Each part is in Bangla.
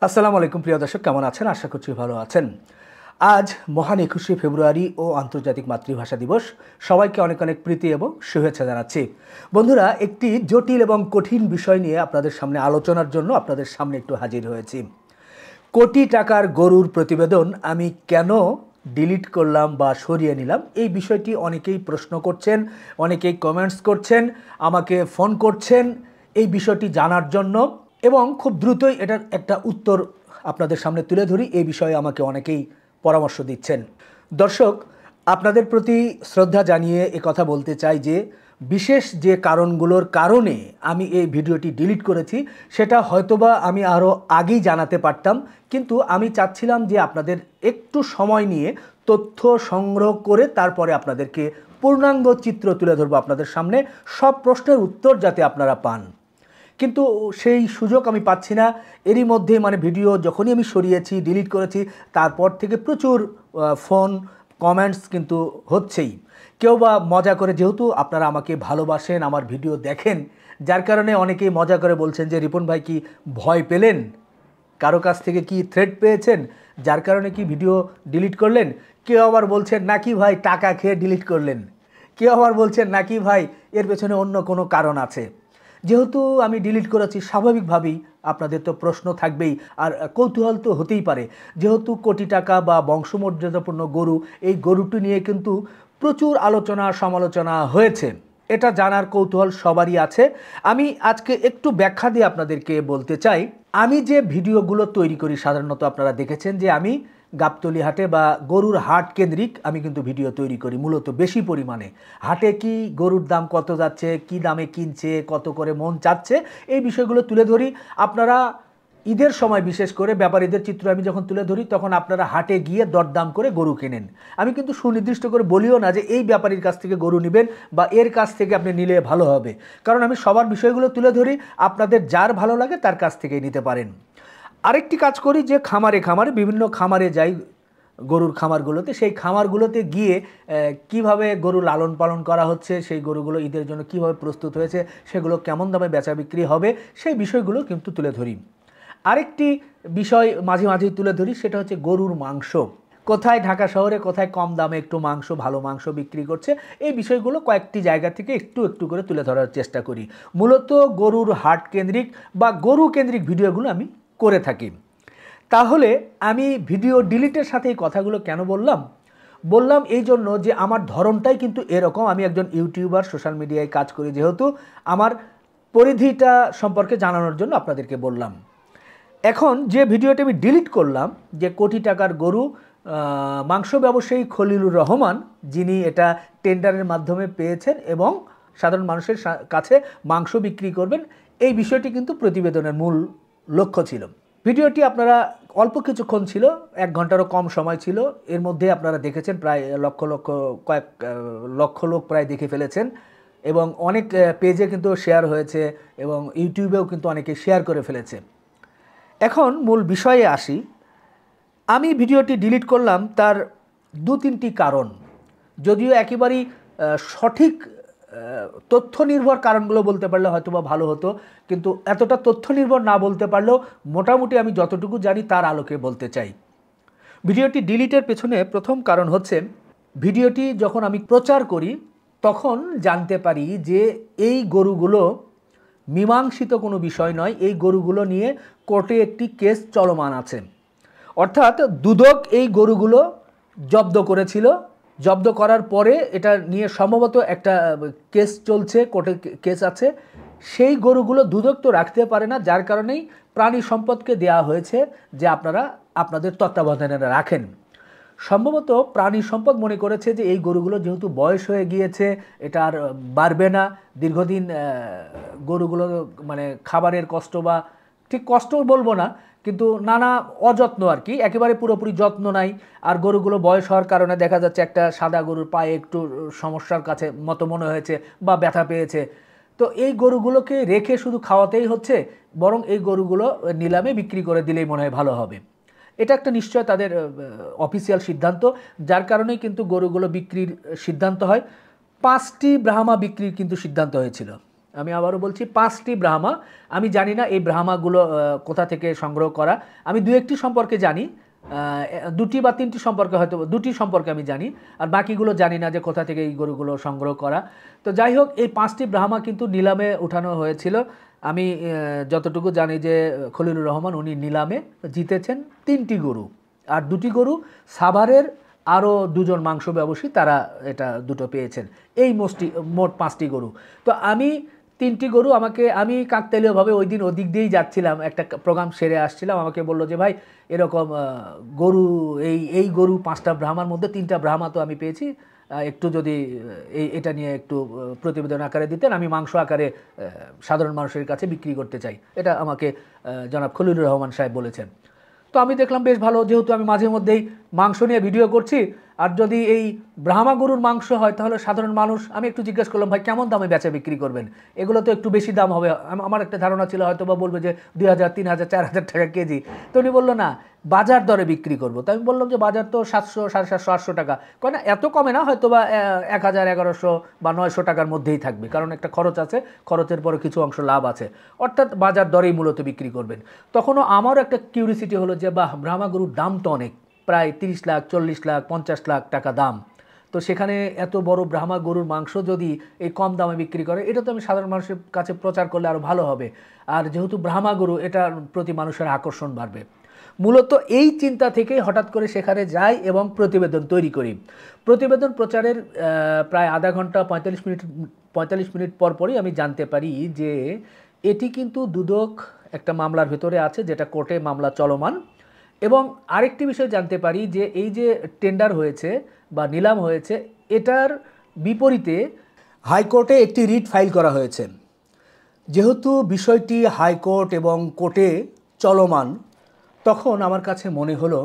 আসসালামু আলাইকুম প্রিয় দর্শক, কেমন আছেন? আশা করছি ভালো আছেন। আজ মহান 21শে ফেব্রুয়ারি ও আন্তর্জাতিক মাতৃভাষা দিবস। সবাইকে অনেক অনেক প্রীতি এবং শুভেচ্ছা জানাচ্ছি। বন্ধুরা, একটি জটিল এবং কঠিন বিষয় নিয়ে আপনাদের সামনে আলোচনার জন্য আপনাদের সামনে একটু হাজির হয়েছি। কোটি টাকার গরুর প্রতিবেদন আমি কেন ডিলিট করলাম বা সরিয়ে নিলাম, এই বিষয়টি অনেকেই প্রশ্ন করছেন, অনেকেই কমেন্টস করছেন, আমাকে ফোন করছেন এই বিষয়টি জানার জন্য, এবং খুব দ্রুতই এটার একটা উত্তর আপনাদের সামনে তুলে ধরি। এই বিষয়ে আমাকে অনেকেই পরামর্শ দিচ্ছেন। দর্শক, আপনাদের প্রতি শ্রদ্ধা জানিয়ে কথা বলতে চাই যে বিশেষ যে কারণগুলোর কারণে আমি এই ভিডিওটি ডিলিট করেছি সেটা হয়তোবা আমি আরও আগেই জানাতে পারতাম, কিন্তু আমি চাচ্ছিলাম যে আপনাদের একটু সময় নিয়ে তথ্য সংগ্রহ করে তারপরে আপনাদেরকে পূর্ণাঙ্গ চিত্র তুলে ধরবো আপনাদের সামনে, সব প্রশ্নের উত্তর যাতে আপনারা পান। কিন্তু সেই সুযোগ আমি পাচ্ছি না। এরই মধ্যে ভিডিও যখনই আমি সরিয়েছি, ডিলিট করেছি, তারপর থেকে প্রচুর ফোন কমেন্টস কিন্তু হচ্ছেই। কেউ বা মজা করে, যেহেতু আপনারা আমাকে ভালোবাসেন, আমার ভিডিও দেখেন, যার কারণে অনেকেই মজা করে বলছেন যে রিপন ভাই কি ভয় পেলেন, কারো কাছ থেকে কি থ্রেট পেয়েছেন, যার কারণে কি ভিডিও ডিলিট করলেন। কেউ আবার বলছেন নাকি ভাই টাকা খেয়ে ডিলিট করলেন, কেউ আবার বলছেন নাকি ভাই এর পেছনে অন্য কোনো কারণ আছে। যেহেতু আমি ডিলিট করেছি, স্বাভাবিকভাবেই আপনাদের তো প্রশ্ন থাকবেই, আর কৌতূহল তো হতেই পারে। যেহেতু কোটি টাকা বা বংশমর্যাদাপূর্ণ গরু, এই গরুটি নিয়ে কিন্তু প্রচুর আলোচনা সমালোচনা হয়েছে, এটা জানার কৌতূহল সবারই আছে। আমি আজকে একটু ব্যাখ্যা দিয়ে আপনাদেরকে বলতে চাই। আমি যে ভিডিওগুলো তৈরি করি, সাধারণত আপনারা দেখেছেন যে আমি গাবতলী হাটে বা গরুর হাট কেন্দ্রিক আমি কিন্তু ভিডিও তৈরি করি মূলত বেশি পরিমাণে। হাটে কি গরুর দাম কত যাচ্ছে, কি দামে কিনছে, কত করে মন চাচ্ছে, এই বিষয়গুলো তুলে ধরি। আপনারা ঈদের সময় বিশেষ করে ব্যাপারীদের চিত্র আমি যখন তুলে ধরি, তখন আপনারা হাটে গিয়ে দরদাম করে গরু কেনেন। আমি কিন্তু সুনির্দিষ্ট করে বলিও না যে এই ব্যাপারীর কাছ থেকে গরু নেবেন বা এর কাছ থেকে আপনি নিলে ভালো হবে, কারণ আমি সবার বিষয়গুলো তুলে ধরি। আপনাদের যার ভালো লাগে তার কাছ থেকেই নিতে পারেন। আরেকটি কাজ করি যে খামারে খামারে বিভিন্ন খামারে যাই, গরুর খামারগুলোতে, সেই খামারগুলোতে গিয়ে কিভাবে গরু লালন পালন করা হচ্ছে, সেই গরুগুলো ঈদের জন্য কিভাবে প্রস্তুত হয়েছে, সেগুলো কেমন দামে বেচা বিক্রি হবে, সেই বিষয়গুলো কিন্তু তুলে ধরি। আরেকটি বিষয় মাঝে মাঝেই তুলে ধরি, সেটা হচ্ছে গরুর মাংস। কোথায় ঢাকা শহরে কোথায় কম দামে একটু মাংস, ভালো মাংস বিক্রি করছে, এই বিষয়গুলো কয়েকটি জায়গা থেকে একটু একটু করে তুলে ধরার চেষ্টা করি। মূলত গরুর হাট কেন্দ্রিক বা গরু কেন্দ্রিক ভিডিওগুলো আমি করে থাকি। তাহলে আমি ভিডিও ডিলিটের সাথে এই কথাগুলো কেন বললাম এই জন্য যে আমার ধরনটাই কিন্তু এরকম। আমি একজন ইউটিউবার, সোশ্যাল মিডিয়ায় কাজ করি, যেহেতু আমার পরিধিটা সম্পর্কে জানানোর জন্য আপনাদেরকে বললাম। এখন যে ভিডিওটি আমি ডিলিট করলাম, যে কোটি টাকার গরু, মাংস ব্যবসায়ী খলিলুর রহমান, যিনি এটা টেন্ডারের মাধ্যমে পেয়েছেন এবং সাধারণ মানুষের কাছে মাংস বিক্রি করবেন, এই বিষয়টি কিন্তু প্রতিবেদনের মূল লক্ষ্য ছিল। ভিডিওটি আপনারা অল্প কিছুক্ষণ ছিল, 1 ঘন্টারও কম সময় ছিল, এর মধ্যে আপনারা দেখেছেন প্রায় কয়েক লক্ষ লোক প্রায় দেখে ফেলেছেন, এবং অনেক পেজে কিন্তু শেয়ার হয়েছে এবং ইউটিউবেও কিন্তু অনেকে শেয়ার করে ফেলেছে। এখন মূল বিষয়ে আসি। আমি ভিডিওটি ডিলিট করলাম তার 2-3টি কারণ, যদিও একেবারেই সঠিক তথ্য নির্ভর কারণগুলো বলতে পারলে হয়তো বা ভালো হতো, কিন্তু এতটা তথ্য নির্ভর না বলতে পারলেও মোটামুটি আমি যতটুকু জানি তার আলোকে বলতে চাই। ভিডিওটি ডিলিটের পেছনে প্রথম কারণ হচ্ছে, ভিডিওটি যখন আমি প্রচার করি তখন জানতে পারি যে এই গরুগুলো মীমাংসিত কোনো বিষয় নয়, এই গরুগুলো নিয়ে কোর্টে একটি কেস চলমান আছে। অর্থাৎ দুদক এই গরুগুলো জব্দ করেছিল, জব্দ করার পরে এটা নিয়ে সম্ভবত একটা কেস চলছে, কোর্টে কেস আছে। সেই গরুগুলো দুদক তো রাখতে পারে না, যার কারণেই প্রাণী সম্পদকে দেয়া হয়েছে যে আপনারা আপনাদের তত্ত্বাবধানে রাখেন। সম্ভবত প্রাণী সম্পদ মনে করেছে যে এই গরুগুলো যেহেতু বয়স হয়ে গিয়েছে, এটা আর বাড়বে না, দীর্ঘদিন গরুগুলো খাবারের কষ্ট, বা ঠিক কষ্ট বলবো না, কিন্তু নানা অযত্ন আর কি, একেবারে পুরোপুরি যত্ন নাই। আর গরুগুলো বয়স হওয়ার কারণে দেখা যাচ্ছে একটা সাদা গরুর পায়ে একটু সমস্যার কাছে মতো মনে হয়েছে বা ব্যথা পেয়েছে, তো এই গরুগুলোকে রেখে শুধু খাওয়াতেই হচ্ছে, বরং এই গরুগুলো নিলামে বিক্রি করে দিলেই মনে হয় ভালো হবে। এটা একটা নিশ্চয় তাদের অফিসিয়াল সিদ্ধান্ত, যার কারণেই কিন্তু গরুগুলো বিক্রির সিদ্ধান্ত হয়। 5টি ব্রাহ্মা বিক্রির কিন্তু সিদ্ধান্ত হয়েছিল। আমি আবারও বলছি 5টি ব্রাহ্মা। আমি জানি না এই ব্রাহ্মাগুলো কোথা থেকে সংগ্রহ করা। আমি দু একটি সম্পর্কে জানি, 2টি বা 3টি সম্পর্কে, হয়তো 2টি সম্পর্কে আমি জানি, আর বাকিগুলো জানি না যে কোথা থেকে এই গরুগুলো সংগ্রহ করা। তো যাই হোক, এই 5টি ব্রাহ্মা কিন্তু নিলামে উঠানো হয়েছিল। আমি যতটুকু জানি যে খলিলুর রহমান উনি নিলামে জিতেছেন 3টি গরু, আর 2টি গরু সাভারের আরও 2জন মাংস ব্যবসায়ী তারা এটা দুটো পেয়েছেন। এই মোট 5টি গরু। তো আমি 3টি গরু আমি কাকতালীয়ভাবে ওই দিন ওদিক দিয়েই যাচ্ছিলাম, একটা প্রোগ্রাম সেরে আসছিলাম। আমাকে বললো যে ভাই এরকম গরু, এই গরু 5টা ব্রাহ্মার মধ্যে 3টা ব্রাহ্মা তো আমি পেয়েছি, একটু যদি এটা নিয়ে একটু প্রতিবেদন আকারে দিতেন, আমি মাংস আকারে সাধারণ মানুষের কাছে বিক্রি করতে চাই। এটা আমাকে জনাব খলিলুর রহমান সাহেব বলেছেন। তো আমি দেখলাম বেশ ভালো, যেহেতু আমি মাঝে মধ্যেই মাংস নিয়ে ভিডিও করছি, আর যদি এই ব্রাহ্মা গরুর মাংস হয় তাহলে সাধারণ মানুষ, আমি একটু জিজ্ঞেস করলাম ভাই কেমন দামে বেচা বিক্রি করবেন, এগুলো তো একটু বেশি দাম হবে। আমার একটা ধারণা ছিল হয়তো বা বলবে যে 2000, 3000, 4000 টাকা কেজি। তো উনি বললো না, বাজার দরে বিক্রি করবো। তো আমি বললাম যে বাজার তো 700, 750, 800 টাকা। কেন এত কমে না, হয়তো বা 1000, 1100 বা 900 টাকার মধ্যেই থাকবে, কারণ একটা খরচ আছে, খরচের পরে কিছু অংশ লাভ আছে, অর্থাৎ বাজার দরেই মূলত বিক্রি করবেন। তখনও আমারও একটা কিউরিসিটি হলো যে বাহ, ব্রাহ্মা গরুর দাম তো অনেক, প্রায় 30 লাখ, 40 লাখ, 50 লাখ টাকা দাম। তো সেখানে এত বড় ব্রাহ্মা গরুর মাংস যদি এই কম দামে বিক্রি করে, এটা তো আমি সাধারণ মানুষের কাছে প্রচার করলে আরও ভালো হবে। আর যেহেতু ব্রাহ্মা গরু, এটার প্রতি মানুষের আকর্ষণ বাড়বে। মূলত এই চিন্তা থেকেই হঠাৎ করে সেখানে যাই এবং প্রতিবেদন তৈরি করি। প্রতিবেদন প্রচারের প্রায় আধা ঘন্টা 45 মিনিট পরই আমি জানতে পারি যে এটি কিন্তু দুদক একটা মামলার ভেতরে আছে, যেটা কোর্টে মামলা চলমান। এবং আরেকটি বিষয় জানতে পারি যে এই যে টেন্ডার হয়েছে বা নিলাম হয়েছে, এটার বিপরীতে হাইকোর্টে একটি রিট ফাইল করা হয়েছে। যেহেতু বিষয়টি হাইকোর্ট এবং কোর্টে চলমান, তখন আমার কাছে মনে হলো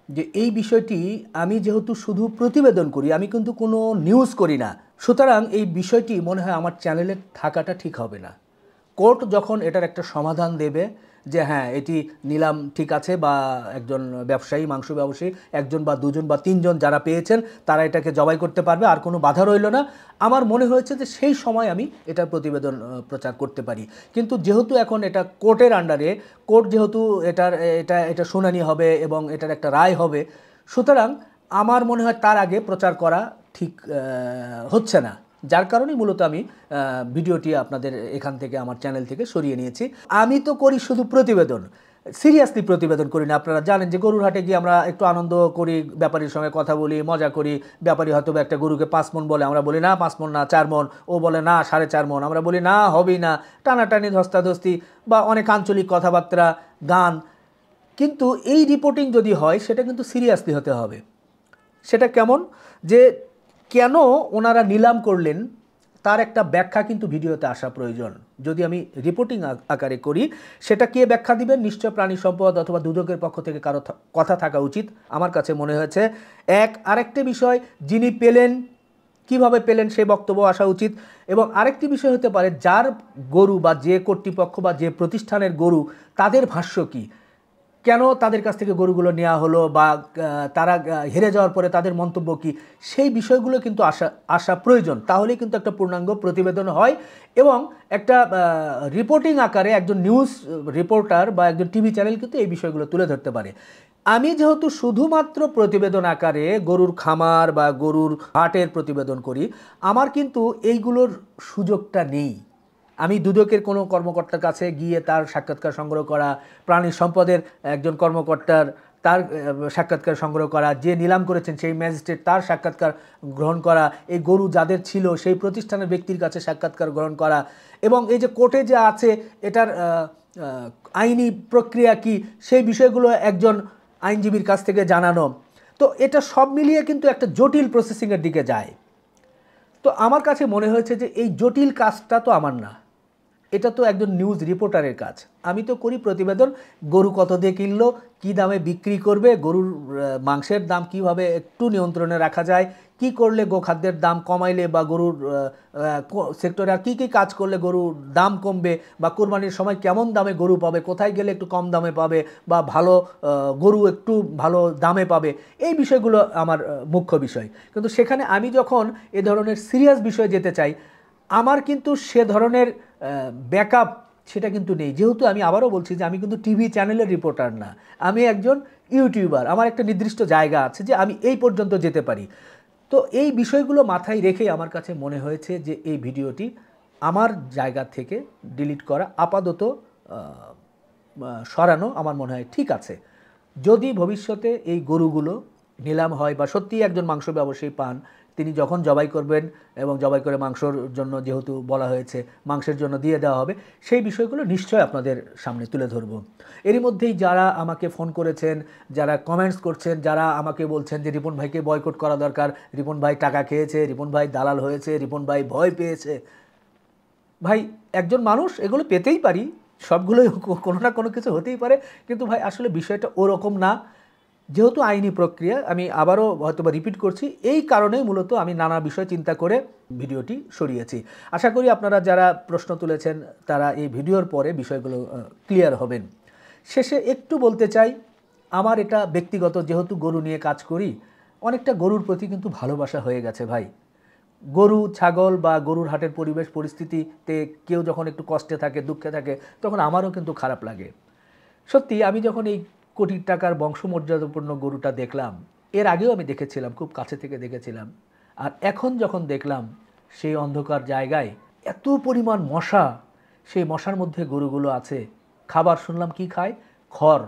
যে এই বিষয়টি, আমি যেহেতু শুধু প্রতিবেদন করি, আমি কিন্তু কোনো নিউজ করি না, সুতরাং এই বিষয়টি মনে হয় আমার চ্যানেলে থাকাটা ঠিক হবে না। কোর্ট যখন এটার একটা সমাধান দেবে যে হ্যাঁ এটি নিলাম ঠিক আছে, বা একজন ব্যবসায়ী, মাংস ব্যবসায়ী, একজন বা দুজন বা তিনজন যারা পেয়েছেন তারা এটাকে জবাই করতে পারবে, আর কোনো বাধা রইল না, আমার মনে হয়েছে যে সেই সময় আমি এটার প্রতিবেদন প্রচার করতে পারি। কিন্তু যেহেতু এখন এটা কোর্টের আন্ডারে, কোর্ট যেহেতু এটা শুনানি হবে এবং এটার একটা রায় হবে, সুতরাং আমার মনে হয় তার আগে প্রচার করা ঠিক হচ্ছে না। যার কারণেই মূলত আমি ভিডিওটি আপনাদের এখান থেকে, আমার চ্যানেল থেকে সরিয়ে নিয়েছি। আমি তো করি শুধু প্রতিবেদন, সিরিয়াসলি প্রতিবেদন করি না। আপনারা জানেন যে গরুর হাটে গিয়ে আমরা একটু আনন্দ করি, ব্যাপারীর সঙ্গে কথা বলি, মজা করি। ব্যাপারী হয়তো একটা গরুকে 5 মণ বলে, আমরা বলি না 5 মণ না 4 মণ, ও বলে না 4.5 মণ, আমরা বলি না হবেই না, টানাটানি, ধস্তাধস্তি, বা অনেক আঞ্চলিক কথাবার্তা, গান। কিন্তু এই রিপোর্টিং যদি হয় সেটা কিন্তু সিরিয়াসলি হতে হবে। সেটা কেমন, যে কেন ওনারা নিলাম করলেন তার একটা ব্যাখ্যা কিন্তু ভিডিওতে আসা প্রয়োজন। যদি আমি রিপোর্টিং আকারে করি, সেটা কে ব্যাখ্যা দিবেন? নিশ্চয় প্রাণী সম্পদ অথবা দুদকের পক্ষ থেকে কারো কথা থাকা উচিত, আমার কাছে মনে হয়েছে। আরেকটি বিষয়, যিনি পেলেন, কিভাবে পেলেন, সেই বক্তব্য আসা উচিত। এবং আরেকটি বিষয় হতে পারে, যার গরু বা যে কর্তৃপক্ষ বা যে প্রতিষ্ঠানের গরু, তাদের ভাষ্য কী, কেন তাদের কাছ থেকে গরুগুলো নেওয়া হলো, বা তারা হেরে যাওয়ার পরে তাদের মন্তব্য কী, সেই বিষয়গুলো কিন্তু আসা প্রয়োজন। তাহলেই কিন্তু একটা পূর্ণাঙ্গ প্রতিবেদন হয় এবং একটা রিপোর্টিং আকারে একজন নিউজ রিপোর্টার বা একজন টিভি চ্যানেল কিন্তু এই বিষয়গুলো তুলে ধরতে পারে। আমি যেহেতু শুধুমাত্র প্রতিবেদন আকারে গরুর খামার বা গরুর হাটের প্রতিবেদন করি, আমার কিন্তু এইগুলোর সুযোগটা নেই। আমি দুদকের কোনো কর্মকর্তার কাছে গিয়ে তার সাক্ষাৎকার সংগ্রহ করা, প্রাণী সম্পদের একজন কর্মকর্তার তার সাক্ষাৎকার সংগ্রহ করা, যে নিলাম করেছেন সেই ম্যাজিস্ট্রেট তার সাক্ষাৎকার গ্রহণ করা, এই গরু যাদের ছিল সেই প্রতিষ্ঠানের ব্যক্তির কাছে সাক্ষাৎকার গ্রহণ করা, এবং এই যে কোর্টে যে আছে এটার আইনি প্রক্রিয়া কি, সেই বিষয়গুলো একজন আইনজীবীর কাছ থেকে জানানো। তো এটা সব মিলিয়ে কিন্তু একটা জটিল প্রসেসিংয়ের দিকে যায়। তো আমার কাছে মনে হয়েছে যে এই জটিল কাজটা তো আমার না, এটা তো একজন নিউজ রিপোর্টারের কাজ। আমি তো করি প্রতিবেদন, গরু কত দিয়ে কিনলো, কী দামে বিক্রি করবে, গরুর মাংসের দাম কিভাবে একটু নিয়ন্ত্রণে রাখা যায়, কি করলে গোখাদ্যের দাম কমাইলে বা গরুর সেক্টরে আর কী কী কাজ করলে গরুর দাম কমবে, বা কোরবানির সময় কেমন দামে গরু পাবে, কোথায় গেলে একটু কম দামে পাবে, বা ভালো গরু একটু ভালো দামে পাবে, এই বিষয়গুলো আমার মুখ্য বিষয়। কিন্তু সেখানে আমি যখন এ ধরনের সিরিয়াস বিষয়ে যেতে চাই, আমার কিন্তু সে ধরনের ব্যাকআপ সেটা কিন্তু নেই, যেহেতু আমি আবারও বলছি যে আমি কিন্তু টিভি চ্যানেলের রিপোর্টার না, আমি একজন ইউটিউবার। আমার একটা নির্দিষ্ট জায়গা আছে যে আমি এই পর্যন্ত যেতে পারি। তো এই বিষয়গুলো মাথায় রেখেই আমার কাছে মনে হয়েছে যে এই ভিডিওটি আমার জায়গা থেকে ডিলিট করা, আপাতত সরানো আমার মনে হয় ঠিক আছে। যদি ভবিষ্যতে এই গরুগুলো নিলাম হয় বা সত্যিই একজন মাংস ব্যবসায়ী পান, তিনি যখন জবাই করবেন এবং জবাই করে মাংসর জন্য যেহেতু বলা হয়েছে মাংসের জন্য দিয়ে দেওয়া হবে, সেই বিষয়গুলো নিশ্চয়ই আপনাদের সামনে তুলে ধরব। এরই মধ্যেই যারা আমাকে ফোন করেছেন, যারা কমেন্টস করছেন, যারা আমাকে বলছেন যে রিপন ভাইকে বয়কট করা দরকার, রিপন ভাই টাকা খেয়েছে, রিপন ভাই দালাল হয়েছে, রিপন ভাই ভয় পেয়েছে। ভাই একজন মানুষ এগুলো পেতেই পারি, সবগুলোই কোনো না কোনো কিছু হতেই পারে, কিন্তু ভাই আসলে বিষয়টা ওরকম না। যেহেতু আইনি প্রক্রিয়া, আমি আবারও হয়তোবা রিপিট করছি, এই কারণেই মূলত আমি নানা বিষয় চিন্তা করে ভিডিওটি সরিয়েছি। আশা করি আপনারা যারা প্রশ্ন তুলেছেন তারা এই ভিডিওর পরে বিষয়গুলো ক্লিয়ার হবেন। শেষে একটু বলতে চাই, আমার এটা ব্যক্তিগত, যেহেতু গরু নিয়ে কাজ করি, অনেকটা গরুর প্রতি কিন্তু ভালোবাসা হয়ে গেছে ভাই। গরু ছাগল বা গরুর হাটের পরিবেশ পরিস্থিতিতে কেউ যখন একটু কষ্টে থাকে, দুঃখে থাকে, তখন আমারও কিন্তু খারাপ লাগে। সত্যি আমি যখন এই কোটি টাকার বংশমর্যাদাপূর্ণ গরুটা দেখলাম, এর আগেও আমি দেখেছিলাম, খুব কাছে থেকে দেখেছিলাম, আর এখন যখন দেখলাম সেই অন্ধকার জায়গায় এত পরিমাণ মশা, সেই মশার মধ্যে গরুগুলো আছে, খাবার শুনলাম কি খায়, খড়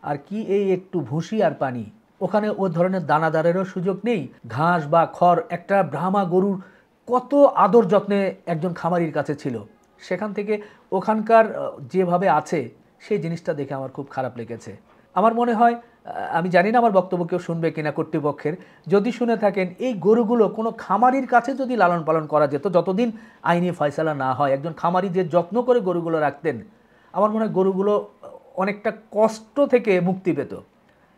আর কি এই একটু ভুসি আর পানি। ওখানে ও ধরনের দানাদারেরও সুযোগ নেই, ঘাস বা খড়। একটা ব্রাহ্মা গরুর কত আদর যত্নে একজন খামারির কাছে ছিল, সেখান থেকে ওখানকার যেভাবে আছে সেই জিনিসটা দেখে আমার খুব খারাপ লেগেছে। আমার মনে হয়, আমি জানি না আমার বক্তব্য কেউ শুনবে কিনা কর্তৃপক্ষের, যদি শুনে থাকেন, এই গরুগুলো কোনো খামারির কাছে যদি লালন পালন করা যেত, যতদিন আইনি ফয়সালা না হয়, একজন খামারি যে যত্ন করে গরুগুলো রাখতেন, আমার মনে হয় গরুগুলো অনেকটা কষ্ট থেকে মুক্তি পেত।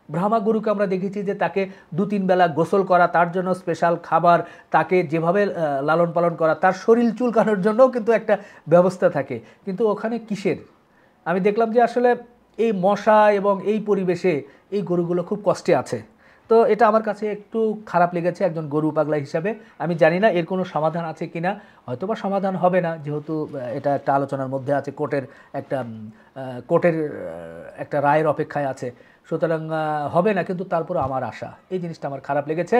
ব্রাহ্মা গরুকে আমরা দেখেছি যে তাকে 2-3 বেলা গোসল করা, তার জন্য স্পেশাল খাবার, তাকে যেভাবে লালন পালন করা, তার শরীর চুলকানোর জন্যও কিন্তু একটা ব্যবস্থা থাকে। কিন্তু ওখানে কিসের? আমি দেখলাম যে আসলে এই মশা এবং এই পরিবেশে এই গরুগুলো খুব কষ্টে আছে। তো এটা আমার কাছে একটু খারাপ লেগেছে একজন গরু পাগলা হিসাবে। আমি জানি না এর কোনো সমাধান আছে কিনা, হয়তোবা সমাধান হবে না, যেহেতু এটা একটা আলোচনার মধ্যে আছে, কোর্টের একটা রায়ের অপেক্ষায় আছে, সুতরাং হবে না। কিন্তু তারপর আমার আশা, এই জিনিসটা আমার খারাপ লেগেছে।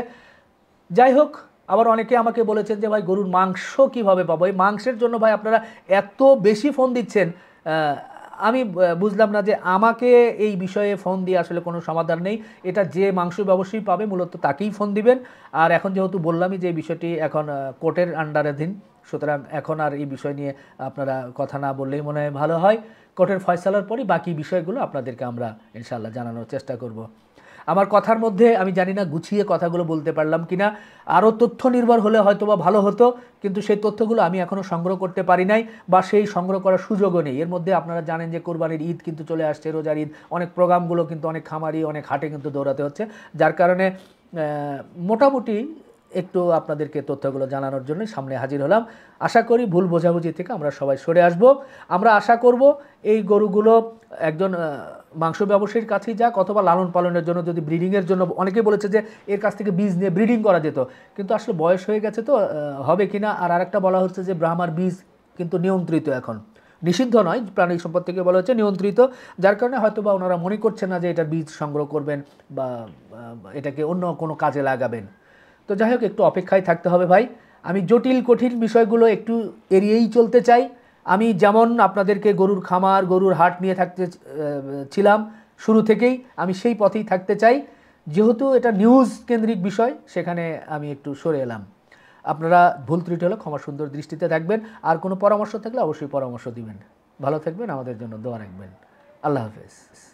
যাই হোক, আবার অনেকে আমাকে বলেছেন যে ভাই গরুর মাংস কিভাবে পাবো, এই মাংসের জন্য ভাই আপনারা এত বেশি ফোন দিচ্ছেন। আমি বুঝলাম না যে আমাকে এই বিষয়ে ফোন দিয়ে আসলে কোনো সমাধান নেই। এটা যে মাংস ব্যবসায়ী পাবে মূলত তাকেই ফোন দিবেন। আর এখন যেহেতু বললামই যে এই বিষয়টি এখন কোর্টের আন্ডারাধীন, সুতরাং এখন আর এই বিষয় নিয়ে আপনারা কথা না বললেই মনে হয় ভালো হয়। কোর্টের ফয়সালার পরই বাকি বিষয়গুলো আপনাদেরকে আমরা ইনশাআল্লাহ জানানোর চেষ্টা করব। আমার কথার মধ্যে আমি জানি না গুছিয়ে কথাগুলো বলতে পারলাম কিনা, আরও তথ্য নির্ভর হলে হয়তো বা ভালো হতো, কিন্তু সেই তথ্যগুলো আমি এখনও সংগ্রহ করতে পারি নাই, বা সেই সংগ্রহ করার সুযোগও নেই। এর মধ্যে আপনারা জানেন যে কোরবানির ঈদ কিন্তু চলে আসছে, রোজার ঈদ, অনেক প্রোগ্রামগুলো কিন্তু অনেক খামারি, অনেক হাটে কিন্তু দৌড়াতে হচ্ছে, যার কারণে মোটামুটি একটু আপনাদেরকে তথ্যগুলো জানানোর জন্য সামনে হাজির হলাম। আশা করি ভুল বোঝাবুঝি থেকে আমরা সবাই সরে আসব। আমরা আশা করব এই গরুগুলো একজন মাংস ব্যবসায়ীর কাছেই যাক, অথবা লালন পালনের জন্য, যদি ব্রিডিংয়ের জন্য, অনেকে বলেছে যে এর কাছ থেকে বীজ নিয়ে ব্রিডিং করা যেত, কিন্তু আসলে বয়স হয়ে গেছে, তো হবে কিনা। আর আরেকটা বলা হচ্ছে যে ব্রাহ্মার বীজ কিন্তু নিয়ন্ত্রিত, এখন নিষিদ্ধ নয়, প্রাণী সম্পদ থেকে বলা হচ্ছে নিয়ন্ত্রিত, যার কারণে হয়তো বা ওনারা মনে করছেন না যে এটার বীজ সংগ্রহ করবেন বা এটাকে অন্য কোনো কাজে লাগাবেন। তো যাই হোক, একটু অপেক্ষায় থাকতে হবে ভাই। আমি জটিল কঠিন বিষয়গুলো একটু এড়িয়েই চলতে চাই। আমি যেমন আপনাদেরকে গরুর খামার, গরুর হাট নিয়ে থাকতে ছিলাম শুরু থেকেই, আমি সেই পথেই থাকতে চাই। যেহেতু এটা নিউজ কেন্দ্রিক বিষয়, সেখানে আমি একটু সরে এলাম। আপনারা ভুল ত্রুটি হলে ক্ষমা সুন্দর দৃষ্টিতে থাকবেন। আর কোনো পরামর্শ থাকলে অবশ্যই পরামর্শ দিবেন। ভালো থাকবেন, আমাদের জন্য দোয়া রাখবেন। আল্লাহ হাফেজ।